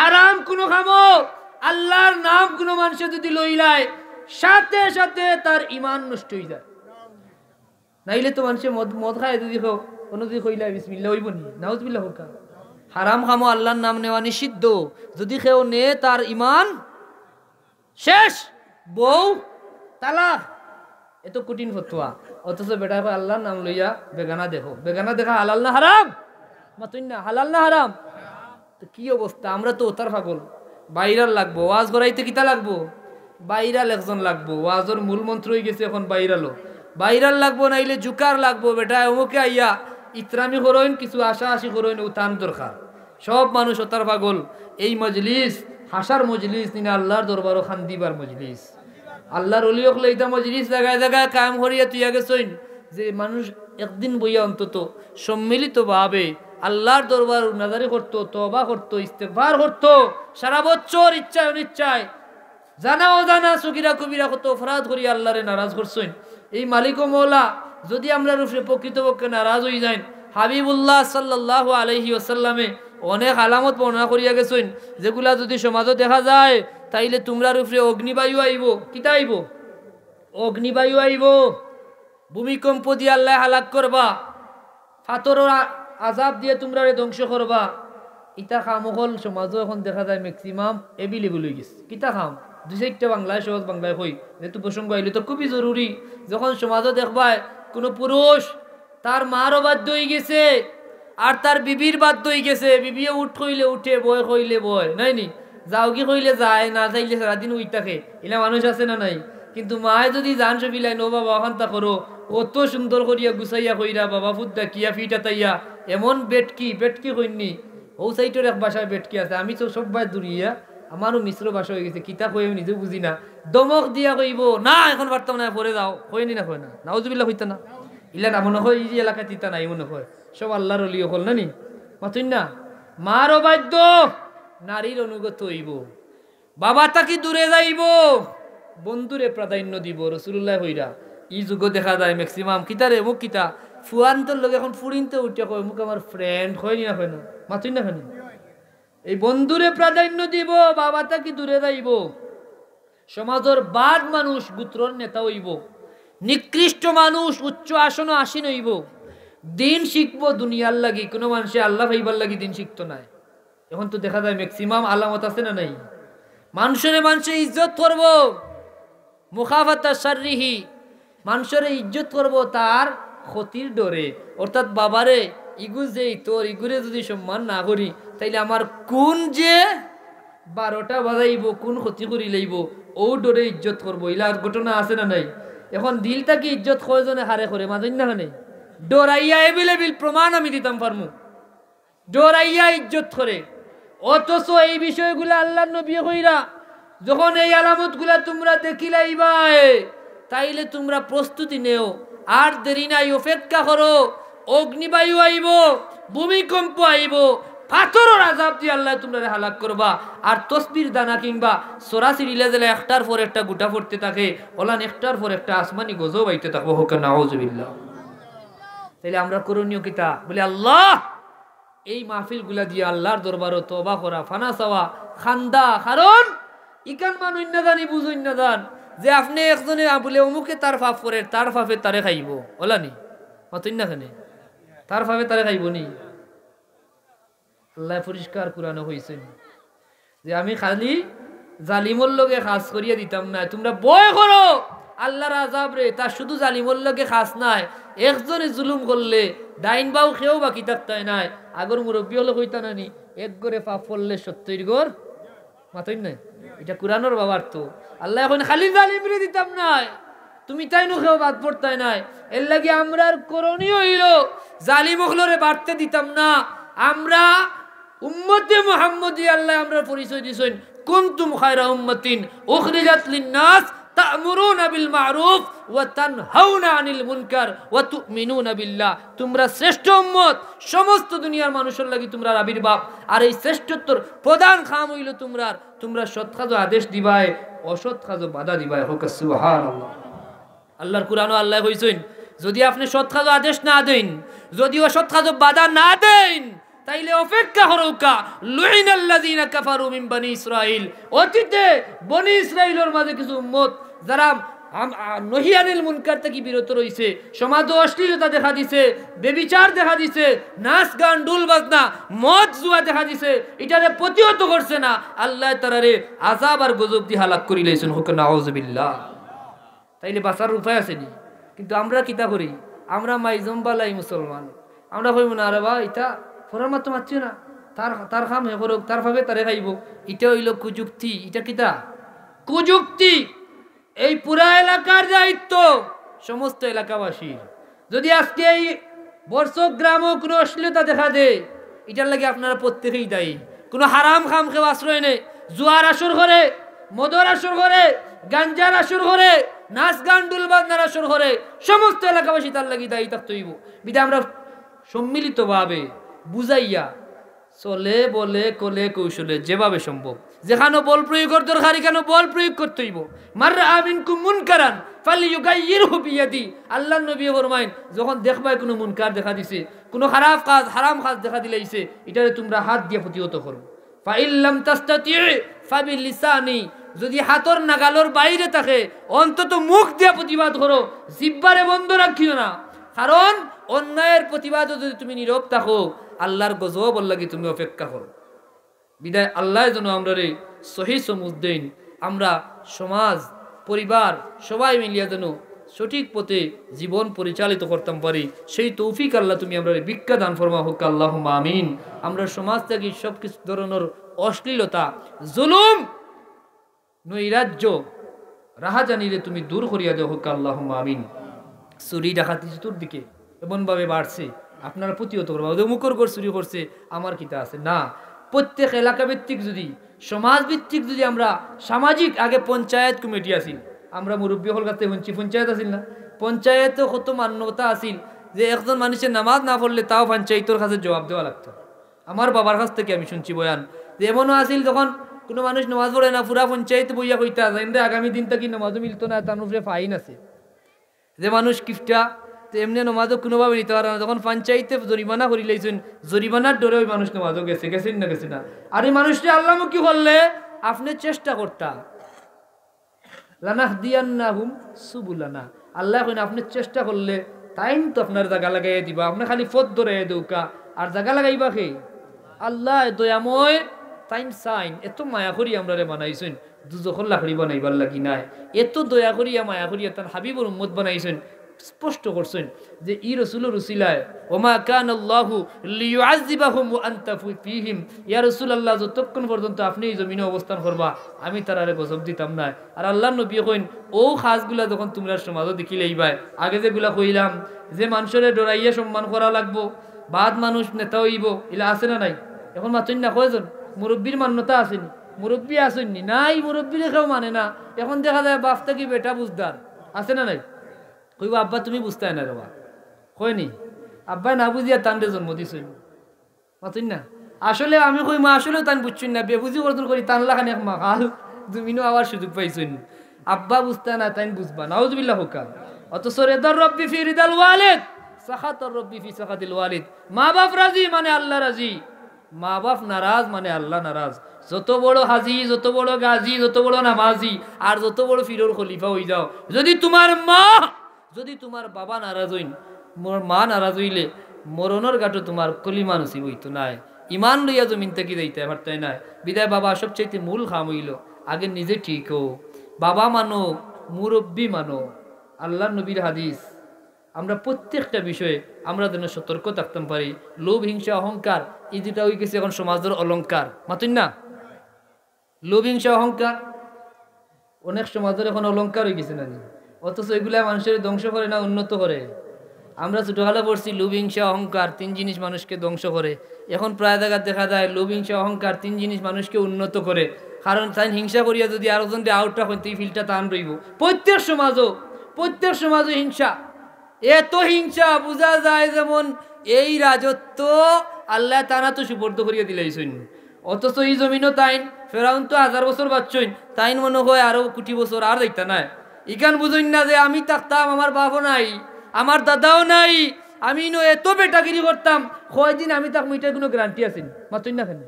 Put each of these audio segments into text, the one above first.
হারাম কোনো খামো আল্লাহর নাম কোনো মানুষে যদি লইলায় সাথে সাথে তার ঈমান নষ্ট হয়ে যায়। নাইলে তো মানুষে মদ খায় যদি কোনো যদি কইলা বিসমিল্লাহ হইব নি, নাউজুবিল্লাহ হোক। হারাম খামো আল্লাহর নাম নেওয়া নিষিদ্ধ, যদি কেউ নে তার ঈমান শেষ, বউ তালাক। এত কঠিন ফতোয়া, অথচ বেটা আল্লাহর নাম লইয়া বেগানা দেখো। বেগানা দেখা হালাল না হারাম? মাতুন না, হালাল না হারাম? তো কি অবস্থা, আমরা তো ওতার পাগল। বাইরাল লাগবো, ওয়াজ করাইতে কিতা লাগবো? বাইরাল একজন লাগবো। ওয়াজের মূল মন্ত্র হয়ে গেছে এখন বাইরালও। বাইরাল লাগবো, নাইলে জুকার লাগবো। বেটা অমুকে আইয়া ইত্রামি করইন, কিছু আশা আশি করইন, উতান দরকার। সব মানুষ ওতার পাগল। এই মজলিস হাসার মজলিস নিনা, আল্লাহর দরবারও খান্দিবার মজলিস। আল্লাহর ওলি হলে এটা মজলিস জায়গায় জায়গায় কায়েম করিয়া তুই গেছইন, যে মানুষ একদিন বইয়া অন্তত সম্মিলিত ভাবে আল্লাহর দরবার নাজারি করতো, তওবা করতো, ইস্তেগফার করতো। সারা বছর ইচ্ছায় অনিচ্ছায় জানা অজানা সগীরা কবিরা কত অপরাধ করিয়া আল্লাহরে নারাজ করছইন। এই মালিক ও মওলা যদি আমরা রূপে প্রকৃতপক্ষে নারাজ হয়ে যাই, হাবিবুল্লাহ সাল্লাল্লাহু আলাইহি ওয়াসাল্লামে অনেক আলামত বর্ণনা করিয়া গেছইন, যেগুলা যদি সমাজে দেখা যায় তাইলে তোমরার উপরে অগ্নিবায়ু আইব। কিতা আইব? অগ্নিবায়ু আইব, ভূমিকম্প দিয়ে আল্লাহ হালাক করবা, ফাতরের আযাব দিয়ে তোমরা ধ্বংস করবা। ইটা খাম হল সমাজও এখন দেখা যায় ম্যাক্সিমাম এভেলেবল হয়ে গেছে। কিতা খাম দুই চারটা বাংলায় সহজ বাংলায় কই, যেহেতু প্রসঙ্গ আইলে তো খুবই জরুরি। যখন সমাজও দেখবায় কোনো পুরুষ তার মারও বাধ্য হয়ে গেছে আর তার বিবির বাধ্য হয়ে গেছে, বিবিও উঠ কইলে উঠে, বয় কইলে বয়, নাই নি যাও কি কইলে যায়, না যাইলে সারাদিন উই থাকে। এলা মানুষ আছে না নাই? কিন্তু মায়ে যদি জান সবিলাই নো বাবা ওখানটা করো, কত সুন্দর করিয়া গুছাইয়া কইরা বাবা ফুদ্দা কিয়া ফিটা তাইয়া এমন বেটকি বেটকি কইনি। ও সাইটের এক বাসায় বেটকি আছে, আমি তো সব বাই দূরিয়া, আমারও মিশ্র ভাষা হয়ে গেছে। কিতা কই আমি নিজেও বুঝি না, দমক দিয়া কইব না এখন পারতাম না, পরে যাও, কইনি না কয় না, নাউজুবিল্লাহ হইতা না। ইলা না মনে হয় এই যে এলাকায় তিতা নাই মনে হয়, সব আল্লাহর ওলি হল না নি মাতুন না। মারও বাধ্য, নারীর অনুগত হইব, বাবা তাকে দূরে যাইব, বন্ধুরে প্রাধান্য দিব। রাসূলুল্লাহ হইরা ই যুগ দেখা যায় ম্যাক্সিমাম কিতারে মুখ কিতা ফুয়ান্তর লোক এখন ফুরিনতে উঠে কয় মুখ আমার ফ্রেন্ড হয়নি না, হয় না মাতুন না, হয় এই বন্ধুরে প্রাধান্য দিব, বাবা তাকে দূরে যাইব। সমাজের বাদ মানুষ গোত্রর নেতা হইব, নিকৃষ্ট মানুষ উচ্চ আসন আসীন হইব। দিন শিখবো দুনিয়ার লাগি, কোনো মানুষে আল্লাহ ভাইবার লাগি দিন শিখতো নাই। এখন তো দেখা যায় ম্যাক্সিমাম আলামত আছে না নাই? মানুষের ইজ্জত করব, মুখাফাতা শাররিহি, মানুষের ইজ্জত করব তার ক্ষতির ডরে। অর্থাৎ বাবারে ইগু যেই তোর ইগুরে যদি সম্মান না করি তাইলে আমার কোন যে 12টা বাজাইব, কোন ক্ষতি করি লইব, ও ডরে ইজ্জত করবো। ইলার ঘটনা আছে না নাই? এখন দিল তাকে ইজ্জত কয়জনে হারে করে মাঝেন না হানে ডরাইয়া এভেলেবিল প্রমাণ আমি দিতাম পারমু, ডরাইয়া ইজ্জত করে। অথচ এই বিষয়গুলা আল্লাহর নবী কইরা যখন এই আলামত গুলা তোমরা দেখিলাইবা তাইলে তোমরা প্রস্তুতি নেও, আর দেরি নাই, অপেক্ষা করো। অগ্নিবায়ু আইব, ভূমিকম্প আইব, পাথরের আযাব দিয়ে আল্লাহ তোমরা হালাক করবা। আর তসবির দানা কিংবা সরাসরি ইলাজেলা একটার পর একটা গুটা পড়তে থাকে, ওলান একটার পর একটা আসমানি গজব আইতে থাকবো। হোক নাউজুবিল্লাহ। তাইলে আমরা করণীয় কিতা বলে আল্লাহ এই মাহফিল গুলা দিয়ে আল্লাহর দরবারও তওবা করা, ফানা চাওয়া, খান্দা। কারণ ইকান মানুষ না জানি বুঝুন না জান যে আপনি একজনে বলে অমুকে তার ফাফ করে, তার ফাফে তারে খাইব, ওলানি মাতুন না খানে তার ফাফে তারে খাইব নি। আল্লাহ পরিষ্কার কুরআনে হইছেন যে আমি খালি জালিমর লগে খাস করিয়া দিতাম না, তোমরা ভয় করো আল্লাহর আযাব রে। তার শুধু জালিমর লগে খাস নাই, একজনে জুলুম করলে ডাইন বাউ খেয়েও বাকি থাকতাই নাই। আগর মুরব্বী হলে কইতা নানি এক গড়ে পাপ পড়লে 70 গড় মাতই নাই। এটা কুরআনের বাবার তো আল্লাহ এখন খালি জালিম রে দিতাম নাই, তুমি তাই নো খেয়েও বাদ পড়তাই নাই। এর লাগি আমরা করণীয় হইল জালিম হলরে বাড়তে দিতাম না। আমরা উম্মতে মুহাম্মদী আল্লাহ আমরা পরিচয় দিছেন, কুনতুম খায়রা উম্মাতিন উখরিজাত লিন-নাস তা'মুরুনা বিল মা'রুফ ওয়া তানহাউনা আনিল মুনকার ওয়া তু'মিনুনা বিল্লাহ। তোমরা শ্রেষ্ঠ উম্মত, সমস্ত দুনিয়ার মানুষের লাগি তোমরা আবির্ভাব। আর এই শ্রেষ্ঠত্বর প্রধান খাম হইল তোমরা সৎ কাজ আদেশ দিবাই, অসৎ কাজ বাধা দিবাই। হোক সুবহানাল্লাহ। আল্লাহর কুরআনে আল্লাহ কইছেন যদি আপনি সৎ কাজ আদেশ না দেন, যদি অসৎ কাজ বাধা না দেন, তাইলে অপেক্ষা করৌকা লুইনাল্লাযীনা কাফারু মিন বনি ইসরাঈল। অতীতে বনি ইসরাঈলের মাঝে কিছু উম্মত যারা নহিয়ানিল মুনকার থেকে বিরত রইছে, সমাজে অশ্লীলতা দেখা দিছে, বেবিচার দেখা দিছে, নাচ গান ডুল বাজনা মদ জুয়া দেখা দিছে, এটারে প্রতিহত করছে না, আল্লাহ তাআলারে আযাব আর গজব দিয়ে হালাক করি লাইছেন। হুক নাউযুবিল্লাহ। তাইলে বাঁচার উপায় আছে নি? কিন্তু আমরা কিতা করি? আমরা মাইজম্বালাই মুসলমান, আমরা কইব না রে বা এটা ফরার মাত্র মারছি না, তার খাম হে করুক, তার ভাবে তারে খাইব। এটা হইল কুযুক্তি। এটা কিতা? কুযুক্তি। এই পুরা এলাকার দায়িত্ব সমস্ত এলাকাবাসীর। যদি আজকে এই বর্ষক গ্রামও কোনো অশ্লীলতা দেখা দেয়, এটার লাগে আপনারা প্রত্যেকেই দায়ী। কোনো হারাম খাম খেয়ে আশ্রয় নেই, জুয়ার আসর করে, মদর আসর করে, গাঞ্জার আসর করে, নাচ গান ডুল বাজনার আসর করে, সমস্ত এলাকাবাসী তার লাগি দায়ী থাকতে হইব। বিধায় আমরা সম্মিলিতভাবে বুঝাইয়া চলে বলে কলে কৌশলে যেভাবে সম্ভব, যেখানে বল প্রয়োগের দরকার এখানে বল প্রয়োগ করতে হইব। মাররা মিনকুম মুনকারান ফালিয়ুগাইয়িরহু বিয়াদি। আল্লাহর নবী ফরমায়েন, যখন দেখবাই কোনো মুনকার দেখা দিছে, কোনো খারাপ কাজ হারাম কাজ দেখা দিলাইছে, এটারে তোমরা হাত দিয়ে প্রতিহত করো। ফাইল্লাম তাস্তাতি ফাবিলিসানি। যদি হাতর নাগালর বাইরে থাকে অন্তত মুখ দিয়ে প্রতিবাদ করো, জিহ্বারে বন্ধ রাখিও না। কারণ অন্যায়ের প্রতিবাদ যদি তুমি নীরব থাকো, আল্লাহর গজব লাগি তুমি অপেক্ষা করো। বিদায় আল্লাহ যেন আমরা রে সহি সমুজ দেন, আমরা সমাজ পরিবার সবাই মিলিয়া যেন সঠিক পথে জীবন পরিচালিত করতাম পারি, সেই তৌফিক আল্লাহ তুমি আমরা ভিক্ষা দান ফরমা হোক আল্লাহুম্মা আমিন। আমরা সমাজ থেকে সব কিছু ধরনের অশ্লীলতা, জুলুম, নৈরাজ্য, রাহাজানিরে তুমি দূর করিয়া দেও হোক আল্লাহুম্মা আমিন। চুরি ডাকাতি চতুর্দিকে এমনভাবে বাড়ছে, আপনারা প্রতিহত করবো। মুখর ঘর চুরি করছে, আমার কিতা আছে না। প্রত্যেক এলাকা ভিত্তিক যদি, সমাজ ভিত্তিক যদি আমরা সামাজিক, আগে পঞ্চায়েত কমিটি আসিল, আমরা মুরব্বী হল কাছে শুনছি পঞ্চায়েত আসিল না, পঞ্চায়েতে কত মান্যতা আসিল যে একজন মানুষের নামাজ না পড়লে তাও পঞ্চায়েতের কাছে জবাব দেওয়া লাগতো। আমার বাবার কাছ থেকে আমি শুনছি বয়ান যে এমনও আসিল যখন কোনো মানুষ নামাজ পড়ে না, পুরা পঞ্চায়েত বইয়া কইতা যায় আগামী দিন থেকে নামাজও মিলতো না, তার উপরে ফাইন আছে। যে মানুষ কিফটা তো এমনি নামাজও কোনোভাবে নিতে পারে না, যখন পঞ্চায়েতে জরিমানা করি লাইছেন, জরিমানার ডরে ওই মানুষ নামাজও গেছেন না গেছে না। আর এই মানুষটি আল্লাহমুখী করলে আপনি চেষ্টা করতা লানাহদিয়ান্নাহুম সুবুলানা। আল্লাহ কইন আপনি চেষ্টা করলে তাইন তো আপনার জায়গা লাগাইয়া দিবা, আপনি খালি পথ ধরে দৌকা আর জায়গা লাগাইবা কে? আল্লাহ দয়াময় তাইন সাইন। এত মায়া করি আমরা রে বানাইছেন, দুজখন লাকড়ি বানাইবার লাগি নাই, এত দয়া করিয়া মায়া করিয়া তার হাবিবুর উম্মত বানাইছেন। স্পষ্ট করছেন যে ই রাসূলুর উসিলায় ওমা কানাল্লাহু লিয়ুআযিবাহুম ওয়া আনতা ফীহিম। ইয়া রাসূলুল্লাহ, যতক্ষণ পর্যন্ত আপনি এই জমিনে অবস্থান করবা আমি তারারে গজব দিতাম না। আর আল্লাহর নবী কইন ও খাসগুলা যখন তোমরা সমাজও দেখিলেইবাই, আগে যেগুলা কইলাম যে মানুষের ডরাইয়া সম্মান করা লাগবো, বাদ মানুষ নেতা হইব, এলা আছে না নাই? এখন মাতুন না কয়জন মুরব্বীর মান্যতা আসেনি, মুরব্বী আসেননি নাই, মুরব্বী রেখেও মানে না। এখন দেখা যায় বাপটা কি বেটা বুঝদার আছে না নাই? কইব আব্বা তুমি বুঝতে না রে বা, কয়নি আব্বাই না বুঝিয়া তানরে জন্ম দিছই মাতুন না। আসলে আমি কই মা আসলেও তান বুঝছুন না, বেবুঝি বর্তন করি তানলা খানে মাকাল জমিনও আবার সুযোগ পাইছুন। আব্বা বুঝতে না তাই বুঝবা, নাউযুবিল্লাহ হোকা। অথচ রেদার রব্বি ফি রিদাল ওয়ালিদ সাখাতার রব্বি ফি সাখাতিল ওয়ালিদ। মা বাপ রাজি মানে আল্লাহ রাজি, মা বাপ নারাজ মানে আল্লাহ নারাজ। যত বড় হাজি, যত বড় গাজী, যত বড় নামাজি আর যত বড় ফিরোর খলিফা হয়ে যাও, যদি তোমার মা, যদি তোমার বাবা নারাজ হইন, মোর মা নারাজ হইলে মরণের গাটো তোমার কলিমা নসিব হইতো নাই, ইমান লইয়া জমিন থেকে যাইতে পারতাই নাই। বিদায় বাবা সবচাইতে মূল খাম হইল আগে নিজে ঠিক হো, বাবা মানো, মুরব্বী মানো। আল্লাহ নবীর হাদিস, আমরা প্রত্যেকটা বিষয়ে আমরা যেন সতর্ক থাকতাম পারি। লোভ, হিংসা, অহংকার এই যেটা হয়ে গেছে এখন সমাজের অলঙ্কার, মাতুন না? লোভ, হিংসা, অহংকার অনেক সমাজের এখন অলঙ্কার হয়ে গেছে না, অথচ এগুলা মানুষের ধ্বংস করে না উন্নত করে। আমরা ছোটবেলা পড়ছি লোভ, হিংসা, অহংকার 3 জিনিস মানুষকে ধ্বংস করে। এখন প্রায় জায়গা দেখা যায় লোভ, হিংসা, অহংকার 3 জিনিস মানুষকে উন্নত করে। কারণ তাই হিংসা করিয়া যদি আরেকজন আউটটা হইতে এই ফিলটা টান রইব। প্রত্যেক সমাজও হিংসা, এত হিংসা বোঝা যায় যেমন এই রাজত্ব আল্লাহ তারা তো সুপর্দ করিয়া দিলাইছেন। অথচ এই জমিনও তাইন ফেরাউন তো 1000 বছর বাচ্চইন, তাইন মনে হয় আরো কোটি বছর আর দেখতা নাই। ইকান বুঝইন না যে আমি থাকতাম, আমার বাপও নাই, আমার দাদাও নাই, আমি এত বেটাগিরি করতাম কয়দিন আমি তাক মিটার কোনো গ্যারান্টি আছেন মাতুই না কেন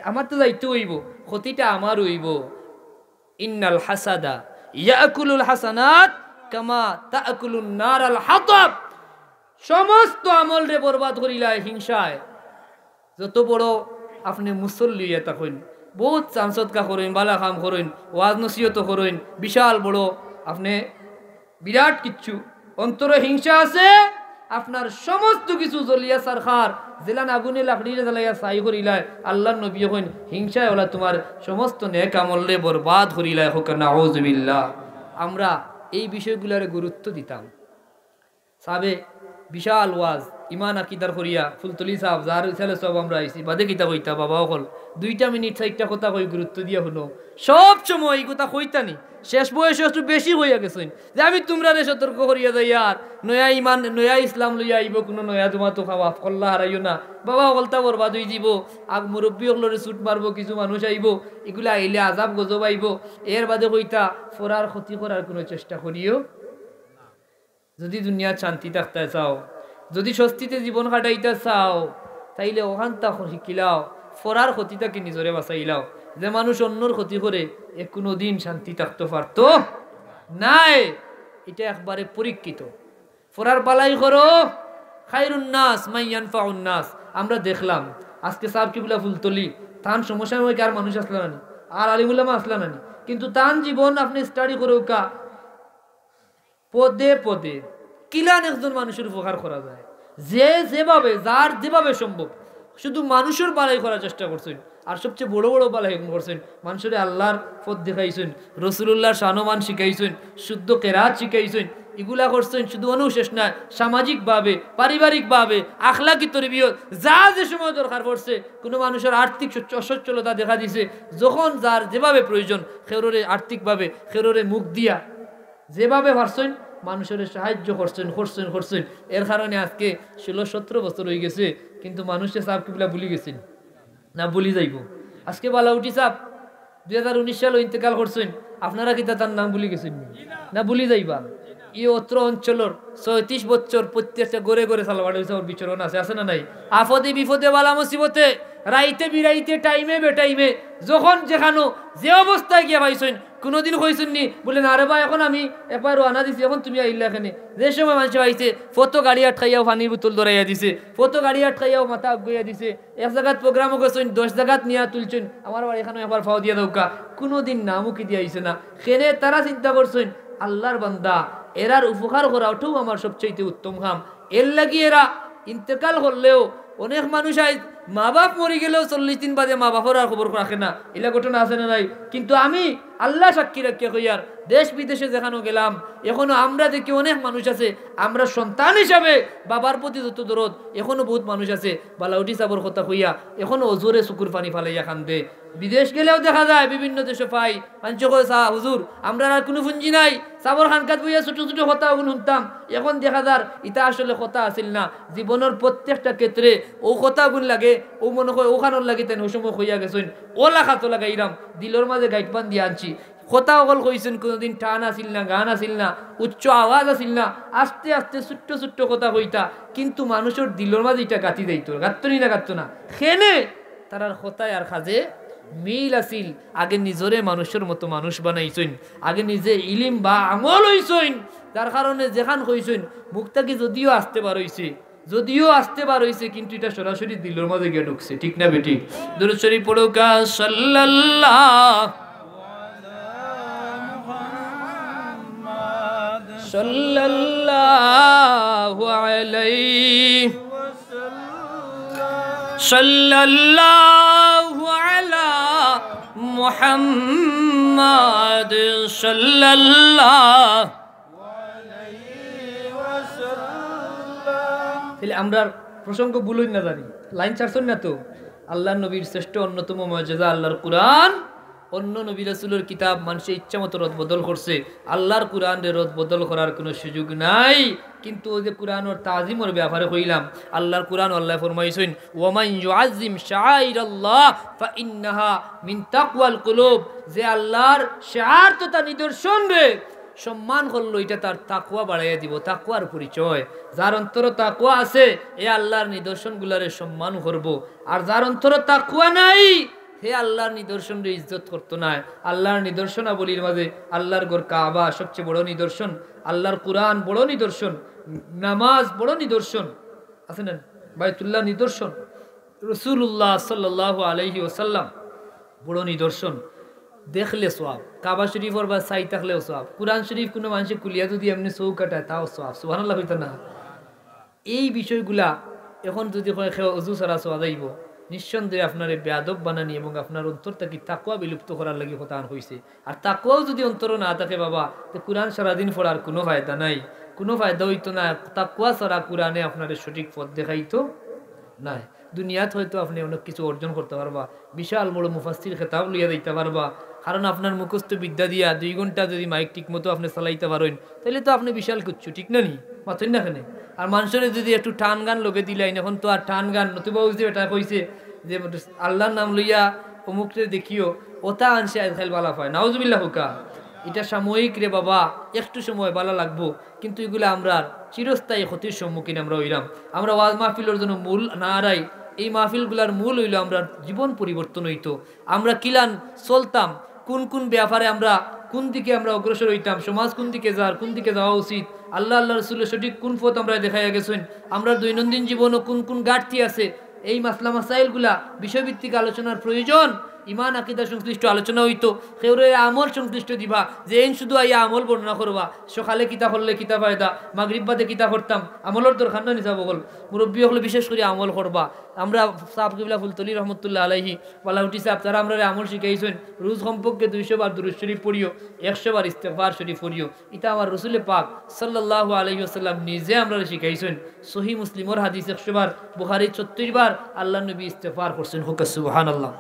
আমার তো যাইতে হইব ক্ষতিটা আমার হইব ইন্নাল হাসাদা ইয়াকুলুল হাসানাত কামা তাকুলুন নারাল হাতাব সমস্ত আমল রে বরবাদ করিলায় হিংসায় যত বড় আপনি মুসল্লি এটা কইন বহুত চামসদকা করেন বালা কাম করেন ওয়াজ নসিহত করেন বিশাল বড় আপনি বিরাট কিচ্ছু অন্তরে হিংসা আছে আপনার সমস্ত কিছু জ্বলিয়া সারখার জেলান আগুনে লাকড়িরে জ্বালাইয়া ছাই করিলায় আল্লাহর নবী কইন হিংসায় ওলা তোমার সমস্ত নেক আমল রে বরবাদ করিলায় হোক নাউযুবিল্লাহ। আমরা এই বিষয়গুলোরে গুরুত্ব দিতাম সাবে বিশাল ওয়াজ ইমান আকিদার করিয়া ফুলতলি সাহেব যার ছেলে সব আমরা আইছি বাদে কিতা কইতা বাবা হল 2 মিনিট 4টা কথা কই গুরুত্ব দিয়া শুনো সব সময় এই কথা কইতানি শেষ বয়সে একটু বেশি হইয়া গেছেন যে আমি তোমরা সতর্ক করিয়া যাই আর নয়া ইমান নয়া ইসলাম লইয়া আইব কোনো নয়া জমা তো খাওয়া কল্লা হারাইও না বাবা হলতা বরবাদ হয়ে যাব আগ মুরব্বী হলরে ছুট মারবো কিছু মানুষ আইব এগুলা আইলে আজাব গজব আইব এর বাদে কইতা ফরার ক্ষতি করার কোনো চেষ্টা করিও যদি দুনিয়ার শান্তি থাকতে চাও যদি স্বস্তিতে জীবন কাটাইতে চাও তাইলে ওখান তা শিখিলাও ফরার ক্ষতিটাকে নিজরে বাঁচাইলাও যে মানুষ অন্যর ক্ষতি করে এ কোনো দিন শান্তি থাকতে পারত নাই এটা একবারে পরীক্ষিত ফরার বালাই করো খায়রুন নাস মাইয়ানফাউন নাস আমরা দেখলাম আজকে সাহেব কিবলা ফুলতলি তান সমস্যা হয় আর মানুষ আসলা নানি আর আলিমুল্লামা আসলা নানি কিন্তু তান জীবন আপনি স্টাডি করো কা পদে পদে কিলান একজন মানুষের উপকার করা যায় যে যেভাবে যার যেভাবে সম্ভব শুধু মানুষের বালাই করার চেষ্টা করছেন আর সবচেয়ে বড় বড় বালাই করছেন মানুষের আল্লাহর পথ দেখাইছেন রসুলুল্লাহর শানমান শিখাইছেন শুদ্ধ কেরাত শিখাইছেন এগুলা করছেন শুধু অনুশেষ না সামাজিকভাবে পারিবারিকভাবে আখলাকি তরবিয়ত যা যে সময় দরকার পড়ছে কোনো মানুষের আর্থিক অসচ্ছলতা দেখা দিছে যখন যার যেভাবে প্রয়োজন খেরোরে আর্থিকভাবে খেরোরে মুখ দিয়া যেভাবে পারছেন মানুষের সাহায্য করছেন করছেন করছেন এর কারণে আজকে 16-17 বছর হয়ে গেছে কিন্তু মানুষের সাহেব কিবলা ভুলি গেছেন না ভুলি যাইব আজকে বালাউটি সাহেব 2019 সালে ইন্তেকাল করছেন আপনারা কি তার নাম ভুলি গেছেন না ভুলি যাইবা এই অত্র অঞ্চলের 36 বছর প্রত্যেকটা গড়ে গড়ে সালবাড়ি সাহেবের বিচরণ আছে না নাই আফদে বিপদে বালা মুসিবতে রাইতে বিরাইতে টাইমে বেটাইমে যখন যেখানো যে অবস্থায় গিয়া পাইছেন কোনোদিন কইছেন নি বলে না রে ভাই এখন আমি একবার রওনা দিছি এখন তুমি আইলা এখানে যে সময় মানুষ আইছে ফটো গাড়ি আটকাইয়াও পানির বোতল ধরাইয়া দিছে ফটো গাড়ি আটকাইয়াও মাথা আগুইয়া দিছে এক জায়গাত প্রোগ্রামও করছেন 10 জায়গাত নিয়া তুলছেন আমার বাড়ি এখানে একবার ফাও দিয়া দৌকা কোনোদিন নামও কি দিয়া আইছে না খেনে তারা চিন্তা করছেন আল্লাহর বান্দা এরার উপকার করা ওটাও আমার সবচেয়ে উত্তম কাম এর লাগি এরা ইন্তেকাল করলেও অনেক মানুষ আই মা বাপ মরে গেলেও 40 দিন বাদে মা বাপর আর খবর রাখে না এলা ঘটনা আছে না নাই কিন্তু আমি আল্লাহ সাক্ষী রাখিয়া কইয়ার দেশ বিদেশে যেখানে গেলাম এখনো আমরা দেখি অনেক মানুষ আছে আমরা সন্তান হিসাবে বাবার প্রতি যত দরদ এখনো বহুত মানুষ আছে বালাউটি সাবর কথা কইয়া এখনো অজুরে চকুর পানি ফালাইয়া কান্দে বিদেশ গেলেও দেখা যায় বিভিন্ন দেশে পাই মানুষ কয় চা হুজুর আমরা আর কোনো পুঞ্জি নাই সাবর খানকাত বইয়া ছোট ছোট কথা শুনতাম এখন দেখা যার ইটা আসলে কথা আসিল না জীবনের প্রত্যেকটা ক্ষেত্রে ও কথা গুণ লাগে ও মনে হয় ওখানোর লাগে তেন ও সময় হইয়া গেছেন ও লাখাতো লাগাইরাম দিলর মাঝে গাইড পান দিয়ে আনছি কথা অকল কইছেন কোনোদিন টান আসিল না গান আসিল না উচ্চ আওয়াজ আসিল না আস্তে আস্তে ছোট্ট ছোট্ট কথা কইতা কিন্তু মানুষের দিলর মাঝে এটা গাতি দিত গাত্তনি না গাত্ত না খেনে তারার কথায় আর খাজে মিল আসিল আগে নিজরে মানুষের মতো মানুষ বানাইছেন আগে নিজে ইলিম বা আমল হইছেন যার কারণে যেখান কইছেন মুখটাকে যদিও আসতে পারইছে কিন্তু এটা সরাসরি দিলের মধ্যে গিয়ে ঢুকছে ঠিক না বেটি দুরূদ শরীফ পড়ো কা সাল্লাল্লাহু আলা মুহাম্মাদ সাল্লাল্লাহু তাহলে আমরা প্রসঙ্গ ভুলই না জানি লাইন ছাড়ছেন না তো আল্লাহর নবীর শ্রেষ্ঠ অন্যতম মুজিজা আল্লাহর কুরআন অন্য নবী রাসূলের কিতাব মানুষের ইচ্ছা মতো রদ বদল করছে আল্লাহর কুরআনের রদ বদল করার কোনো সুযোগ নাই কিন্তু ওই যে কুরআনের তাজিমের ব্যাপারে কইলাম আল্লাহর কুরআন আল্লাহ ফরমাইছেন ওয়া মান ইউআযিম শাআইরাল্লাহ ফাইন্নাহা মিন তাকওয়াল কুলুব যে আল্লাহর শিআর তথা নিদর্শন রে সম্মান করলো, এটা তার তাকওয়া বাড়াইয়া দিব, তাকওয়ার পরিচয়। যার অন্তর তাকওয়া আছে এ আল্লাহর নিদর্শনগুলারে সম্মান করব, আর যার অন্তর তাকওয়া নাই হে আল্লাহর নিদর্শনের ইজ্জত করতো না। আল্লাহর নিদর্শনাবলীর মাঝে আল্লাহর ঘর কাবা সবচেয়ে বড় নিদর্শন, আল্লাহর কুরআন বড় নিদর্শন, নামাজ বড় নিদর্শন, আছে না বাইতুল্লাহ নিদর্শন, রাসূলুল্লাহ সাল্লাল্লাহু আলাইহি ওয়াসাল্লাম বড় নিদর্শন। দেখলে সোয়াব, কাবা শরীফর বা সাই থাকলেও সোয়াব, কুরআন শরীফ কোনো মানুষের কুলিয়া যদি এমনি চৌ কাটায় তাও সোয়াব, সুবহানাল্লাহ হইতো না। এই বিষয়গুলা এখন যদি অজু ছাড়া সোয়া যাইব, নিঃসন্দেহে আপনার বেয়াদব বানানি এবং আপনার অন্তর থেকে তাকওয়া বিলুপ্ত করার লাগি কথা হয়েছে। আর তাকওয়াও যদি অন্তর না থাকে বাবা, তো কোরআন সারাদিন পড়ার কোনো ফায়দা নাই, কোনো ফায়দা হইতো না। তাকওয়া ছাড়া কোরআনে আপনার সঠিক পথ দেখাইতো নাই। দুনিয়াত হয়তো আপনি অনেক কিছু অর্জন করতে পারবা, বিশাল বড় মুফাসসির খেতাব লইয়া দিতে পারবা, কারণ আপনার মুখস্থ বিদ্যা দিয়া 2 ঘন্টা যদি মাইক ঠিক মতো আপনি চালাইতে পারেন তাহলে তো আপনি বিশাল কিচ্ছু, ঠিক না নি মাথুন না কেন? আর মানুষের যদি একটু টান গান লগে দিলেন, এখন তো আর টান গান নতুবা যে এটা কইছে যে আল্লাহর নাম লইয়া অমুকরে দেখিও, ওটা আনছে আজকাল বালা পায়, নাউজুবিল্লাহ হুকা। এটা সাময়িক রে বাবা, একটু সময় ভালো লাগবো, কিন্তু এগুলো আমরা চিরস্থায়ী ক্ষতির সম্মুখীন আমরা হইলাম। আমরা ওয়াজ মাহফিলের জন্য মূল না হারাই, এই মাহফিলগুলার মূল হইল আমরা জীবন পরিবর্তন হইতো, আমরা কিলান চলতাম, কোন কোন ব্যাপারে আমরা কোন দিকে আমরা অগ্রসর হইতাম, সমাজ কোন দিকে কোন দিকে যাওয়া উচিত, আল্লাহ আল্লাহ রসুলের সঠিক কোন পথ আমরা দেখাইয়া গেছেন, আমরা দৈনন্দিন জীবনও কোন কোন ঘাটতি আছে, এই মাসলা মাসাইলগুলা বিষয়ভিত্তিক আলোচনার প্রয়োজন। ইমান আকিদা সংশ্লিষ্ট আলোচনা হইতো, কেউরে আমল সংশ্লিষ্ট দিবা, যে এন শুধু আইয়া আমল বর্ণনা করবা, সকালে কিতা করলে কিতা ফায়দা, মাগরিব বাদে কিতা করতাম, আমলের দরকার না নিসা বগল, মুরব্বী হলে বিশেষ করে আমল করবা। আমরা সাহাব কিবলা ফুলতলি রহমতুল্লাহ আলাইহি ওয়ালাউটি সাহেব তারা আমরা আমল শিখাইছেন, রোজ কমপক্ষে 200 বার দুরূদ শরীফ পড়িও, 100 বার ইস্তেগফার শরীফ পড়িও। এটা আমার রাসূল পাক সাল্লাল্লাহু আলাইহি ওয়াসাল্লাম নিজে আমরা শিখাইছেন। সহিহ মুসলিমের হাদিস 100 বার, বুখারী 34 বার আল্লাহ নবী ইস্তেগফার করছেন, হোক সুবহানাল্লাহ।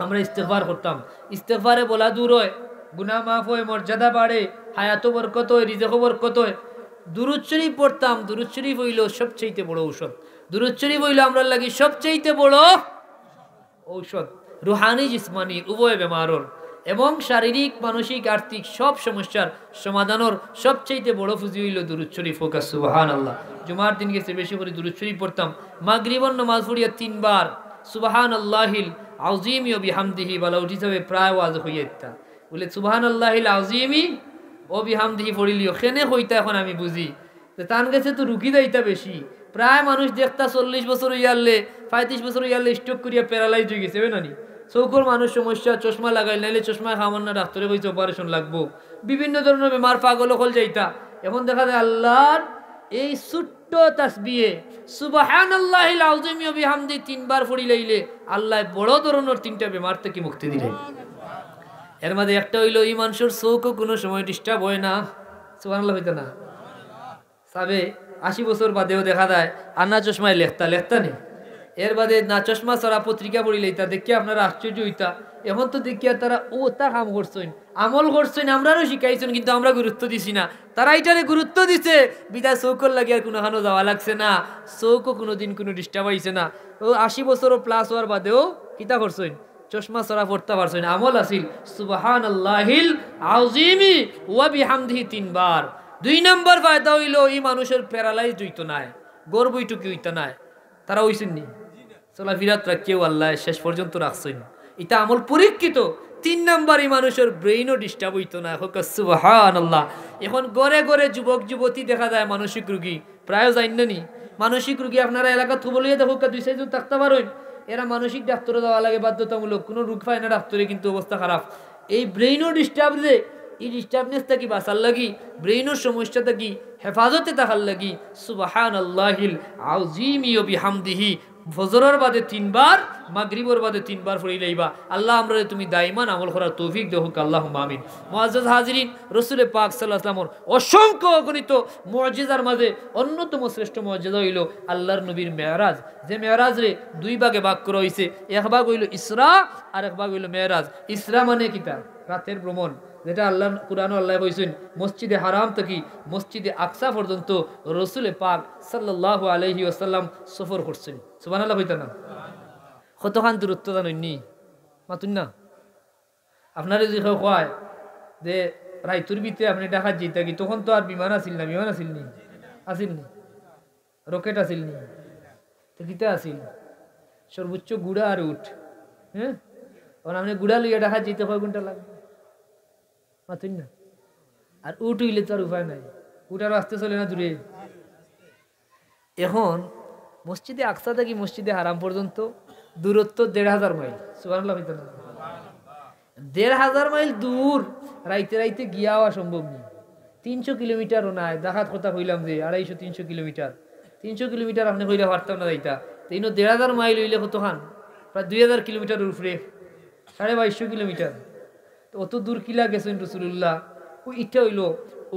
আমরা ইস্তেগফার করতাম, ইস্তেগফারে বলা দূর হয়, গুনাহ মাফ হয়, মর্যাদা বাড়ে, হায়াত বরকত হয়, রিজক বরকত হয়। দুরূদ শরীফ পড়তাম, দুরূদ শরীফ হইল সবচেয়ে বড় ঔষধ, দুরূদ শরীফ হইল আমরা লাগি সবচেয়ে বড় ঔষধ, রুহানি জিসমানি উভয় বেমারর এবং শারীরিক মানসিক আর্থিক সব সমস্যার সমাধানের সবচেয়ে বড় পুঁজি হইল দুরূদ শরীফ, হোক সুবহানাল্লাহ। জুমার দিন গেছে বেশি করে দুরূদ শরীফ পড়তাম, মাগরিবর নামাজ পড়িয়া 3 বার সুবহানাল্লাহিল আযীমি ওয়া বিহামদিহি বলা উঠি যাবে, প্রায় ওয়াজ হইয়াতা বলে সুবহানাল্লাহিল আযীমি ও বিহামদিহি পড়িলিও কেনে হইতা, এখন আমি বুঝি যে তান গেছে তো রুগী যাইতা বেশি, প্রায় মানুষ দেখতা 40 বছর হইয়ালে 35 বছর হইয়ালে স্ট্রোক করিয়া প্যারালাইজ হয়ে গেছে নানি, চৌকর মানুষ সমস্যা, চশমা লাগাই নাইলে চশমা খামান না, ডাক্তারে কইছে অপারেশন লাগবো, বিভিন্ন ধরনের বেমার, পাগল হল যাইতা। এখন দেখা যায় আল্লাহর এই ছোট্ট তাসবিহে সুবহানাল্লাহিল আযীমি ওয়া বিহামদি 3 বার পড়ি লাইলে আল্লাহ বড় ধরনের 3টা বেমার থেকে মুক্তি দিলেন। এর মধ্যে একটা হইল এই মানুষের চোখও কোনো সময় ডিস্টার্ব হয় না, সুবহানাল্লাহ হইতো না সাবে 80 বছর বাদেও দেখা যায় আনা চশমায় লেখতা নেই, এর বাদে না চশমা ছাড়া পত্রিকা পড়ি লইতা, দেখিয়া আপনারা আশ্চর্য হইতা। এখন তো দেখিয়া তারা তা কাম করছেন, আমল করছেন, আমরারও শিখাইছেন, কিন্তু আমরা গুরুত্ব দিছি না, তারা এটারে গুরুত্ব দিছে বিদায় চৌকর লাগে আর কোনোখানো যাওয়া লাগছে না, চৌকও কোনোদিন কোনো ডিস্টার্ব হয়েছে না। ও 80 বছরও প্লাস হওয়ার বাদেও কিতা করছেন, চশমা ছাড়া পড়তে পারছেন, আমল আসিল সুবহানাল্লাহিল আযীমি ওয়া বিহামদিহি 3 বার। 2 নম্বর ফায়দা হইল এই মানুষের প্যারালাইজড হইতো না, গর্ব হইতো হইতো না, তারা হইছেন নি চলা বিরাট রাখিও আল্লাহ শেষ পর্যন্ত রাখছেন, এটা আমল পরীক্ষিত। 3 নম্বর এই মানুষের ব্রেইনও ডিস্টার্ব হইতো না, হোক সুবহানাল্লাহ। এখন গড়ে গড়ে যুবক যুবতী দেখা যায় মানসিক রোগী, প্রায় জানেন নি মানসিক রোগী আপনারা এলাকা থুবলিয়ে দেখো 2-4 জন থাকতে পারেন, এরা মানসিক ডাক্তারে যাওয়া লাগে বাধ্যতামূলক, কোনো রোগ পায় না ডাক্তারে, কিন্তু অবস্থা খারাপ। এই ব্রেইনও ডিস্টার্ব যে, এই ডিস্টার্বনেস থাকি বাঁচার লাগি, ব্রেইনের সমস্যা থাকি হেফাজতে থাকার লাগি সুবহানাল্লাহিল আযীমি ওয়া বিহামদিহি ফজরের বাদে 3 বার, মাগরিবের বাদে 3 বার পড়ি লইবা। আল্লাহ আমরা তুমি দাইমান আমল করার তৌফিক দেহ, আল্লাহুম্মা আমিন। মুআজ্জাজ হাজিরিন, রাসূল পাক সাল্লাল্লাহু আলাইহি ওয়াসাল্লামের অসংখ্য অগণিত মুআজিজার মাঝে অন্যতম শ্রেষ্ঠ মুআজিজা হইল আল্লাহর নবীর মেরাজ, যে মেরাজ রে 2 ভাগে ভাগ করা হইছে, এক ভাগ হইল ইসরা আর এক ভাগ হইল মেরাজ। ইসরা মানে কিতা, রাতের ভ্রমণ, যেটা আল্লাহ কুরআনে আল্লাহ কইছেন মসজিদে হারাম থেকে মসজিদে আকসা পর্যন্ত রাসূল পাক সাল্লাল্লাহু আলাইহি ওয়াসাল্লাম সফর করছেন, সুবহানাল্লাহ হইতা না, কতখান দূরত্ব জানেননি মাতুন না। আপনারা যদি কয় যে রাইতুর ভিতরে আপনি ডাকাত যেতে কি তখন তো আর বিমান আসিল না, বিমান আসিল নি, আসিল নি, রকেট আসিল নি, তো কিতা আসিল সর্বোচ্চ গুড়া আর উঠ। হ্যাঁ, কারণ আপনি গুড়া লইয়া ডাকাত যেতে কয় ঘন্টা লাগবে মাতুন না। আর উঠ হইলে তো আর উপায় নাই, উঠ আর আসতে চলে না দূরে। এখন মসজিদে আকসা থেকে মসজিদে হারাম পর্যন্ত দূরত্ব ১,৫০০ মাইল। সুবহানাল্লাহ হইতো না? ১,৫০০ মাইল দূর রাইতে রাইতে গিয়া হওয়া সম্ভব নেই। ৩০০ কিলোমিটারও নাই, দেখাত কথা কইলাম যে ২৫০-৩০০ কিলোমিটার, ৩০০ কিলোমিটার আপনি কইলে পারতাম না যাইতা। তো ১,৫০০ মাইল হইলে কত খান, প্রায় ২,০০০ কিলোমিটার উপরে, ২২৫০ কিলোমিটার। তো অত দূর কিলা গেছেন রসুল্লাহ। ইটা হইল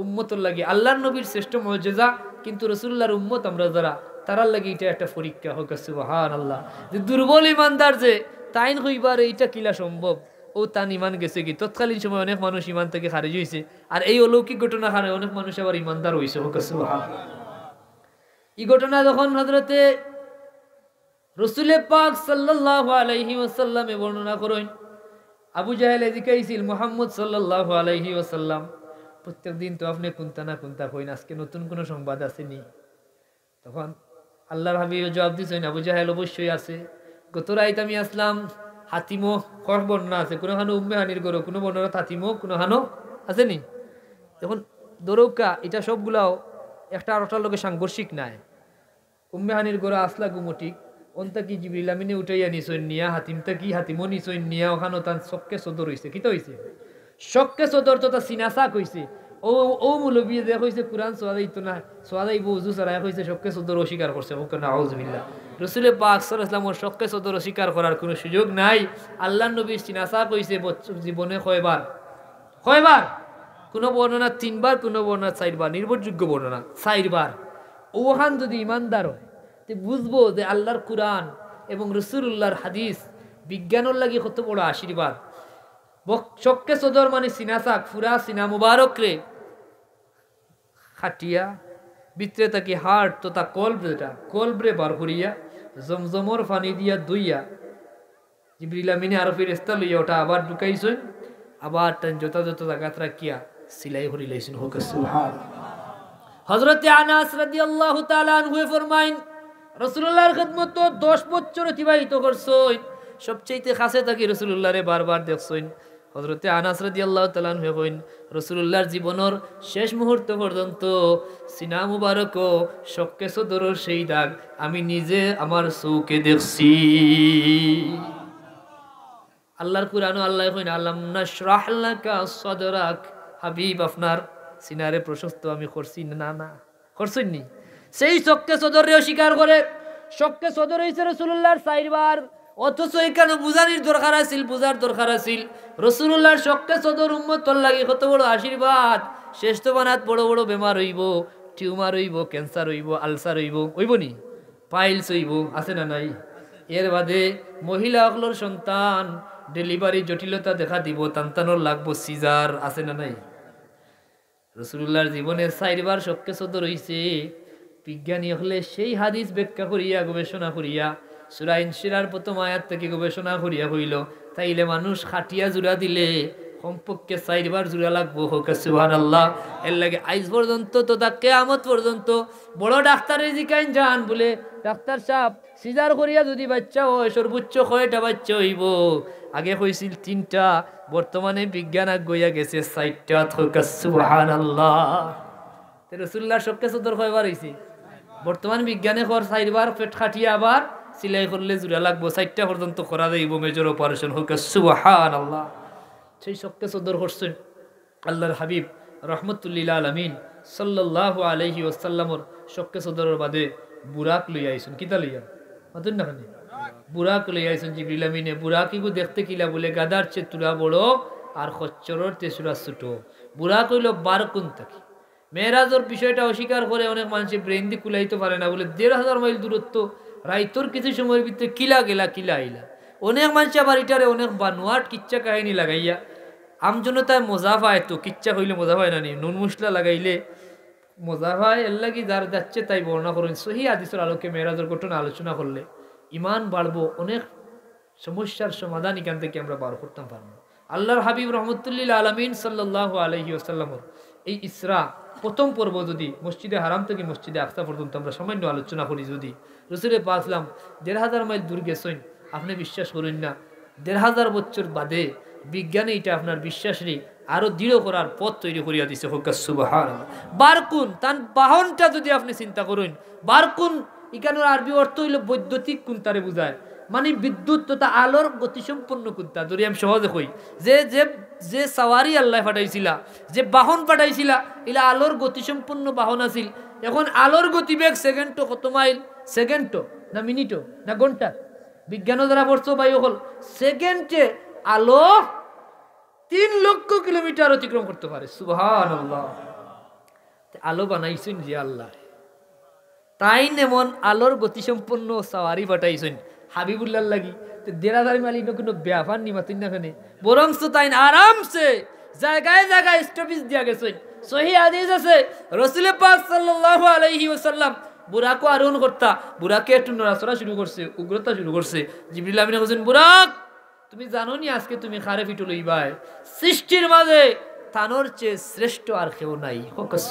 উম্মতর লাগে আল্লাহর নবীর শ্রেষ্ঠ মর্যাদা, কিন্তু রসুল্লাহর উম্মত আমরা যারা তারার লাগে এটা একটা পরীক্ষা হোক। সুবহানাল্লাহ। যে দুর্বল ইমানদার যে তাইন হইবার এইটা কিলা সম্ভব, ও তান ইমান গেছে কি। তৎকালীন সময় অনেক মানুষ ইমান থেকে খারিজ হয়েছে, আর এই অলৌকিক ঘটনা খানে অনেক মানুষ আবার ইমানদার হয়েছে হোক। সুবহানাল্লাহ। এই ঘটনা যখন হযরতে রাসূল পাক সাল্লাল্লাহু আলাইহি ওয়াসাল্লামে বর্ণনা করেন, আবু জাহেল জিকাইছিল মুহাম্মদ সাল্লাল্লাহু আলাইহি ওয়াসাল্লাম প্রত্যেকদিন তো আপনি কোনটা না কোনটা কইন, আজকে নতুন কোন সংবাদ আসেনি? তখন আল্লাহর হাবিব জবাব দিয়েছেন, আবু জাহেল অবশ্যই আছে। গত রাইত আমি আসলাম, হাতিমো কর বর্ণনা আছে, কোনো হানো উম্মে হানির গরো, কোনো বর্ণনা হাতিমো, কোনো হানো আসেনি। এখন দরৌকা এটা সবগুলাও একটা আরেকটার লোকে সাংঘর্ষিক নাই। উম্মে হানির গরো আসলা গুমটিক অন্তা কি জিবরিল আমিনে উঠাইয়া নিছইন নিয়া, হাতিমটা কি হাতিমও নিছইন নিয়া, ওখানে তার শক্কে সদর হইছে। কিতা হইছে? শক্কে সদর তো তার সিনাসাক হইছে। ও ও মৌলবী যে কইছে কুরআন সোয়াদাইতো না, সোয়াদাইবো উজু সারায় কইছে শক্কে সদর অস্বীকার করছে। ওকে নাউজুবিল্লাহ। রাসূল পাক সাল্লাল্লাহু আলাইহি ওয়াসাল্লাম শক্কে সদর অস্বীকার করার কোনো সুযোগ নাই। আল্লাহর নবীর সিনাসাক হইছে জীবনে কয়বার? কয়বার? কোনো বর্ণনা ৩ বার, কোনো বর্ণনা ৪ বার, নির্ভরযোগ্য বর্ণনা ৪ বার। ওখান যদি ইমানদার হয় বুঝবো যে আল্লাহর কুরআন এবং রাসূলুল্লাহর হাদিস বিজ্ঞানের লাগি কত বড় আশীর্বাদ। শক্কে সদর মানে সিনাসাক, ফুরা সিনা মুবারক রে খাটিয়া ভিতরে তাকে হার্ট তো তা কলব, যেটা কলবরে বার করিয়া জমজমর পানি দিয়া দুইয়া জিবরিল আমিনে আরো ফেরেশতা লইয়া ওটা আবার ঢুকাইছেন, আবার তান যথাযথ জায়গাত রাখিয়া সিলাই করি লাইছেন। হোক সুবহানাল্লাহ। হযরতে আনাস রাদিয়াল্লাহু তাআলা আনহু ফরমাইন, রাসূলুল্লাহর খিদমত তো 10 বছর অতিবাহিত করছই, সবচেয়ে কাছে থাকি রাসূলুল্লাহরে বারবার দেখছইন। হযরতে আনাস রাদিয়াল্লাহু তাআলা আনহু কইন, রাসূলুল্লাহর জীবনের শেষ মুহূর্ত পর্যন্ত সিনা মুবারক ও শক্কে সদরের সেই দাগ আমি নিজে আমার চোখে দেখছি। আল্লাহর কুরআনও আল্লাহ কইন, আলাম নাশরাহ লাকা সাদরাক, হাবিব আপনার সিনারে প্রশস্ত আমি করছি না? না করছেন নি? সেই শক্কে সদরে অস্বীকার করে। শক্কে সদর হইছে রাসূলুল্লাহর ৪ বার, অথচ এখানে বুঝানির দরকার আছিল, বুঝার দরকার আছিল। রাসূলুল্লাহর শক্কে সদর উম্মতর লাগি কত বড় আশীর্বাদ। শেষ তো বানাত বড় বড় বেমার হইব, টিউমার হইব, ক্যান্সার হইব, আলসার হইব, হইব নি? পাইলস হইব, আছে না নাই? এর বাদে মহিলা সকলের সন্তান ডেলিভারি জটিলতা দেখা দিব, তান্তানোর লাগবো সিজার, আছে না নাই? রাসূলুল্লাহর জীবনে ৪ বার শক্কে সদর হইছে। বিজ্ঞানী হলে সেই হাদিস ব্যাখ্যা করিয়া গবেষণা করিয়া সূরা ইনশিরার প্রথম আয়াত থেকে গবেষণা করিয়া হইল, তাইলে মানুষ খাটিয়া জোড়া দিলে কমপক্ষে ৪ বার জোড়া লাগবো। হোক সুবহানাল্লাহ। এর লাগে আইজ পর্যন্ত তো তা কিয়ামত পর্যন্ত বড় ডাক্তারের জিকাইন যান বলে, ডাক্তার সাহেব সিজার করিয়া যদি বাচ্চা হয় সর্বোচ্চ কয়টা বাচ্চা হইব? আগে হইছিল ৩টা, বর্তমানে বিজ্ঞান আগুয়া গেছে ৪টা। হোক সুবহানাল্লাহ। রাসূলুল্লাহর শক্কে সদর কয়বার হইছে? বর্তমান বিজ্ঞানে ৪ বার পেট খাটিয়ে আবার সিলাই করলে জোড়া লাগবো, ৪টা পর্যন্ত করা যাইব মেজর অপারেশন। হোক সুবহানাল্লাহ। সেই শক্কে সদর করছেন আল্লাহর হাবিব রহমতুল্লিল আলামিন সাল্লাল্লাহু আলাইহি ওয়াসাল্লামর শক্কে সদরের বাদে বুরাক লইয়া আইছেন। কিতা লইয়া? মাতুন না খানি বুরাক লইয়া আইছেন জিবরিল আমিনে। বুরাকিগু দেখতে কিলা বলে গাদার চেয়ে তুরা বড় আর খচ্চরের তেসুরা ছোট। বুরাক হইল 12 গুণ থাকি। মেরাজের বিষয়টা অস্বীকার করে অনেক মানুষের ব্রেন দিয়ে কুলাইতে পারে না বলে ১,৫০০ মাইল দূরত্ব, রাইতর কিছু সময়ের ভিতরে কিলা গেলা কিলা আইলা। অনেক মানুষ আবার এটারে অনেক বানোয়াট কিচ্ছা কাহিনী লাগাইয়া আমজনতায় মজা পায়। তো কিচ্ছা হইলে মজা পায় না নি? নুন মশলা লাগাইলে মজা পায়। এর লাগি যার যাচ্ছে তাই বর্ণনা করেন। সহি হাদিসের আলোকে মেরাজের ঘটনা আলোচনা করলে ইমান বাড়বো, অনেক সমস্যার সমাধান এখান থেকে আমরা বার করতে পারবো। আল্লাহর হাবিব রহমতুল্লিল আলমিন সাল্লাল্লাহু আলাইহি ওয়াসাল্লামর এই ইসরা প্রথম পর্ব যদি মসজিদে হারাম থেকে মসজিদে আকসা পর্যন্ত আমরা সামান্য আলোচনা করি, যদি রসুলের পাকলাম ১,৫০০ মাইল দূর গেছেন, আপনি বিশ্বাস করেন না ১,৫০০ বছর বাদে বিজ্ঞানে এটা আপনার বিশ্বাসরে আরো দৃঢ় করার পথ তৈরি করিয়া দিছে। সুবহানাল্লাহ। বারকুন তার বাহনটা যদি আপনি চিন্তা করেন, বারকুন এখানে আরবি অর্থ হইল বৈদ্যুতিক কুন্তারে বুঝায়, মানে বিদ্যুৎ তথা আলোর গতিসম্পন্ন কুন্তা। যদি আমি সহজে কই যে যে যে সাওয়ারি আল্লাহ পাঠাইছিলা, যে বাহন পাঠাইছিলা, এলা আলোর গতিসম্পন্ন বাহন আছিল। এখন আলোর গতিবেগ সেকেন্ডও কত মাইল? সেকেন্ডও না মিনিটও না ঘন্টা? বিজ্ঞানও যারা পড়ছো ভাই হল সেকেন্ডে আলো ৩ লক্ষ কিলোমিটার অতিক্রম করতে পারে। সুবহানাল্লাহ। আলো বানাইছেন যে আল্লাহ, তাই নেমন আলোর গতিসম্পন্ন সাওয়ারি পাঠাইছেন হাবিবুল্লাহ লাগি। তো ১,৫০০ মাইল কোনো ব্যাপার নি মাতিন না, বরং তাই আরামসে জায়গায় জায়গায় স্টপেজ দিয়া গেছেন। সহিহ হাদিস আছে রাসূল পাক সাল্লাল্লাহু আলাইহি ওয়াসাল্লাম বুরাকও আরোহণ করতা, বুরাকে একটু নড়াচড়া শুরু করছে, উগ্রতা শুরু করছে। জিবরিল আমিন বলেন, বুরাক তুমি জানো নি আজকে তুমি খারে পিটো লইবাই, সৃষ্টির মাঝে তানোর চেয়ে শ্রেষ্ঠ আর কেউ নাই।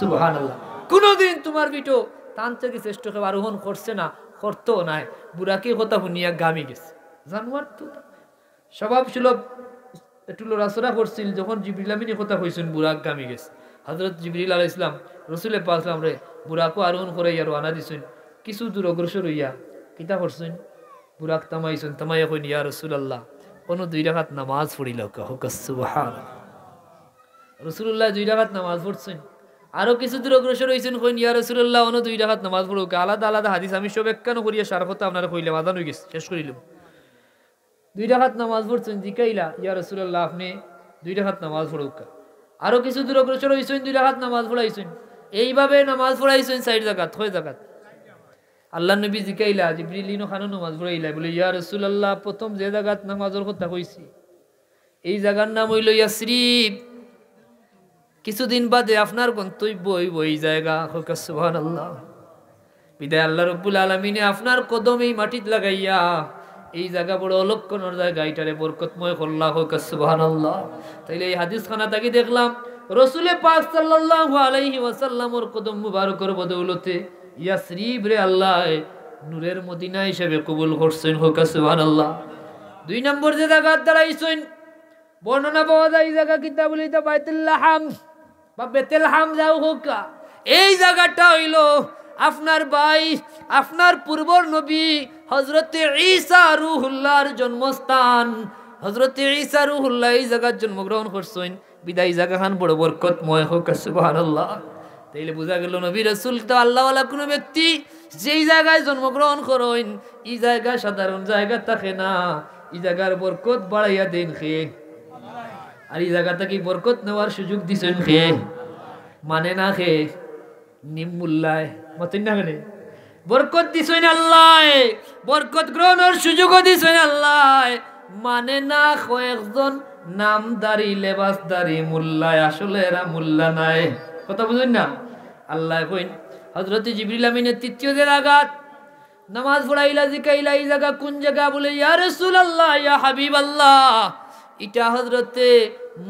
সুবহানাল্লাহ। কোনদিন তোমার পিটো তান থেকে শ্রেষ্ঠ কেউ আরোহণ করছে না, করতেও নাই। বুরাকে কথা শুনিয়া গামি গেছে। জানোয়ার তো স্বভাব সুলভ একটু লড়াচড়া করছিল, যখন জিবরিল আমিনের কথা কইছেন বুরাক গামি গেছে। হযরত জিবরিল আলাইহিস সালাম রাসূলের পাক সাল্লাল্লাহু আলাইহি ওয়াসাল্লাম রে বুরাকও আরোহণ করাইয়া রওনা দিছেন। কিছু দূর অগ্রসর হইয়া কিতা করছেন, বুরাক তামাইছেন, তামাইয়া কইন, ইয়া রাসূলুল্লাহ কোন 2 রাকাত নামাজ পড়িল। সুবহানাল্লাহ। রাসূলুল্লাহ 2 রাকাত নামাজ পড়ছেন। আরো কিছু দূর অগ্রসর হইছেন, কইন, ইয়া রাসূলুল্লাহ অন্য 2 রাকাত নামাজ পড়ুক। আলাদা আলাদা হাদিস আমি সব একখান করিয়া সার কথা আপনারা কইলাম, আদান হই গেছে, শেষ করিলাম। 2 রাকাত নামাজ পড়ছেন, জিকাইলা, ইয়া রাসূলুল্লাহ আপনি 2 রাকাত নামাজ পড়ুক। আরো কিছু দূর অগ্রসর হইছেন, 2 রাকাত নামাজ পড়াইছেন। এইভাবে নামাজ পড়াইছেন 4 জায়গা, 6 জায়গা। আল্লাহ নবী জিকাইলা, জিবরিল ইনো খানো নামাজ পড়াইলা, বলে, ইয়া রাসূলুল্লাহ প্রথম যে জায়গাত নামাজের কথা কইছি এই জায়গার নাম হইল ইয়াসরিব। কিছুদিন বাদে আপনার গন্তব্য হইব এই জায়গা। সুবহানাল্লাহ। বিদায় আল্লাহ রাব্বুল আলামিনে আপনার কদম এই মাটিত লাগাইয়া এই জায়গা বড় অলক্ষণের জায়গা, এটারে বরকতময় করলা। সুবহানাল্লাহ। তাইলে এই হাদিস খানা থেকে দেখলাম রাসূল পাক সাল্লাল্লাহু আলাইহি ওয়াসাল্লামের কদম মুবারকের বদৌলতে ইয়াসরিব রে আল্লাহ নূরের মদিনা হিসেবে কবুল করছেন। সুবহানাল্লাহ। 2 নম্বর যে জায়গা দাঁড়াইছেন, বর্ণনা পাওয়া যায় এই জায়গা কিতা বলি তো বাইতুল লাহাম বা বেতেলহাম যাও হোক। এই জায়গাটা হইল আপনার ভাই, আপনার পূর্বর নবী হযরতে ঈসা রূহুল্লাহর জন্মস্থান। হযরতে ঈসা রূহুল্লাহ এই জায়গায় জন্মগ্রহণ করছেন, বিদায় জায়গাখান বড় বরকতময়। সুবহানাল্লাহ। তাইলে বোঝা গেল নবী রাসূল তো আল্লাহওয়ালা কোনো ব্যক্তি যেই জায়গায় জন্মগ্রহণ করেন এই জায়গা সাধারণ জায়গা থাকে না, এই জায়গার বরকত বাড়াইয়া দেন খেয়ে। আর এই জায়গা থেকে বরকত নেওয়ার সুযোগ দিছেন খেয়ে, মানে না খেয়ে নিমুল্লায় মতন না কেন বরকত দিছেন আল্লাহ, বরকত গ্রহণের সুযোগও দিছেন আল্লাহ, মানে না কয়েকজন নামদারি লেবাসদারি মুল্লায়, আসলে এরা মুল্লা নাই। কথা বুঝুন না? আল্লাহ কইন হযরত জিবরিল আমিনের 3য় জায়গাত নামাজ পড়াইলা, জিকাইলা এই জায়গা কোন জায়গা, বলে ইয়া রাসূলুল্লাহ ইয়া হাবিবাল্লাহ এটা হযরতে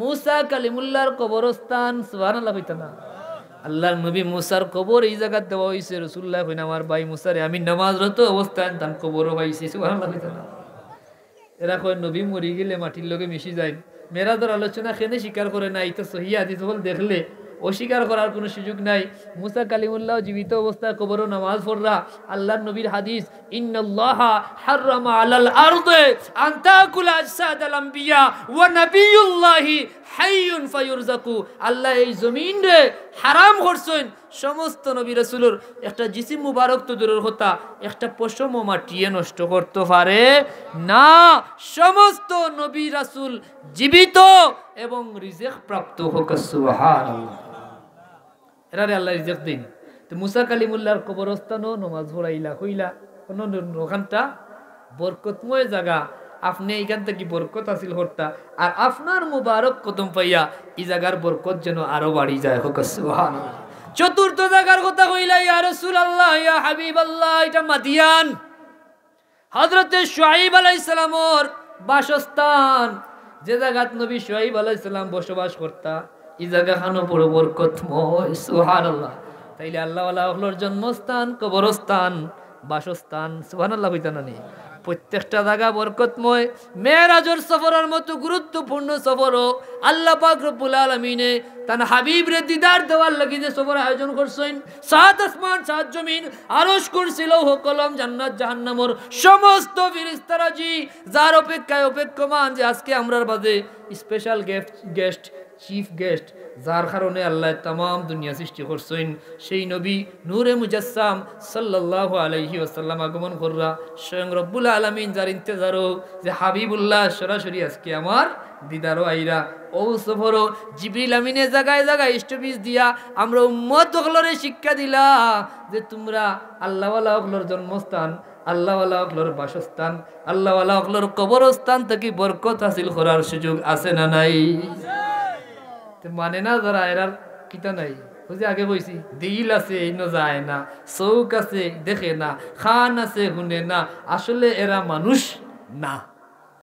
মুসা কালিমুল্লাহর কবরস্থান। সুবহানাল্লাহ। কইতা না আল্লাহর নবী মুসার কবর এই জায়গায় দেওয়া হয়েছে। রাসূলুল্লাহ কইন আমার ভাই মুসারে আমি নামাজরত অবস্থায় তার কবরও পাইছি। সুবহানাল্লাহ। কইতা না এরা কয় নবী মরি গেলে মাটির লগে মিশি যায়। মেরাজের আলোচনা কেনে স্বীকার করে না, এটা সহিহ হাদিস বল দেখলে অস্বীকার করার কোনো সুযোগ নাই। মুসা কালিমুল্লাহ জীবিত অবস্থায় কবরও নামাজ পড়রা। আল্লাহর নবীর হাদিস, ইন্নাল্লাহা হারামা আলাল আরদে আন তাকুল আজসাদাল আম্বিয়া ওয়া নাবিয়ুল্লাহি হাইয়ুন ফায়ুরযাকু। আল্লাহ এই জমিন রে হারাম করছেন সমস্ত নবী রাসূলের একটা জিসিম মুবারক তো দূরের কথা, একটা পশম মাটিয়ে নষ্ট করতে পারে না। সমস্ত নবী রাসূল জীবিত এবং রিজিক প্রাপ্ত হোক। সুবহানাল্লাহ। এরা রে আল্লাহ রিজিক দিন। তো মুসা কালিমুল্লাহর কবরস্থানও নামাজ পড়াইলা, কইলা কোন ওখানটা বরকতময় জায়গা, আপনি এইখান থেকে বরকত হাসিল করতা, আর আপনার মুবারক কদম পাইয়া এই জায়গার বরকত যেন আরো বাড়ি যায়। সুবহানাল্লাহ। 4র্থ জায়গার কথা কইলা, ইয়া রাসূলুল্লাহ ইয়া হাবিবাল্লাহ এটা মাদিয়ান, হযরতে শুআইব আলাইহিস সালামের বাসস্থান। যে জায়গাত নবী শুআইব আলাইহিস সালাম বসবাস করতা এই জায়গা খানো বড় বরকতময় সুবহানাল্লাহ। তাইলে আল্লাহ ওয়ালা হলোর জন্মস্থান, কবরস্থান, বাসস্থান, সুবহানাল্লাহ কইতা না নি? প্রত্যেকটা জায়গা বরকতময়। মেরাজের সফরের মতো গুরুত্বপূর্ণ সফরও আল্লাহ পাক রব্বুল আলামিনে তার হাবিব রে দিদার দেওয়ার লাগি যে সফর আয়োজন করছেন। সাত আসমান সাত জমিন আরশ কুরসি লৌহ কলম জান্নাত জাহান্নামের সমস্ত ফেরেশতারা যার অপেক্ষায় অপেক্ষমান যে আজকে আমরার বাদে স্পেশাল গেস্ট চিফ গেস্ট যার কারণে আল্লাহ তাম দুনিয়া সৃষ্টি করছেন সেই নবী নূরে মুজাসসাম সাল্লাল্লাহু আলাইহি ওয়াসাল্লাম আগমন কররা স্বয়ং রব্বুল আলামিন যার ইন্তজারও যে হাবিবুল্লাহ সরাসরি আজকে আমার দিদারও আইরা ও সফরও জিবরিল আমিনে জায়গায় জায়গায় স্টপিস দিয়া আমরা উম্মত হলরে শিক্ষা দিলা যে তোমরা আল্লাহওয়ালা হলর জন্মস্থান, আল্লাহওয়ালা হলর বাসস্থান, আল্লাহওয়ালা হলর কবরস্থান থেকে বরকত হাসিল করার সুযোগ আছে না নাই? মানে না যারা এরার কিতা নাই বুঝি আগে কইছি দিল আছে ইনো যায় না, চৌক আছে দেখে না, খান আছে শুনে না, আসলে এরা মানুষ না।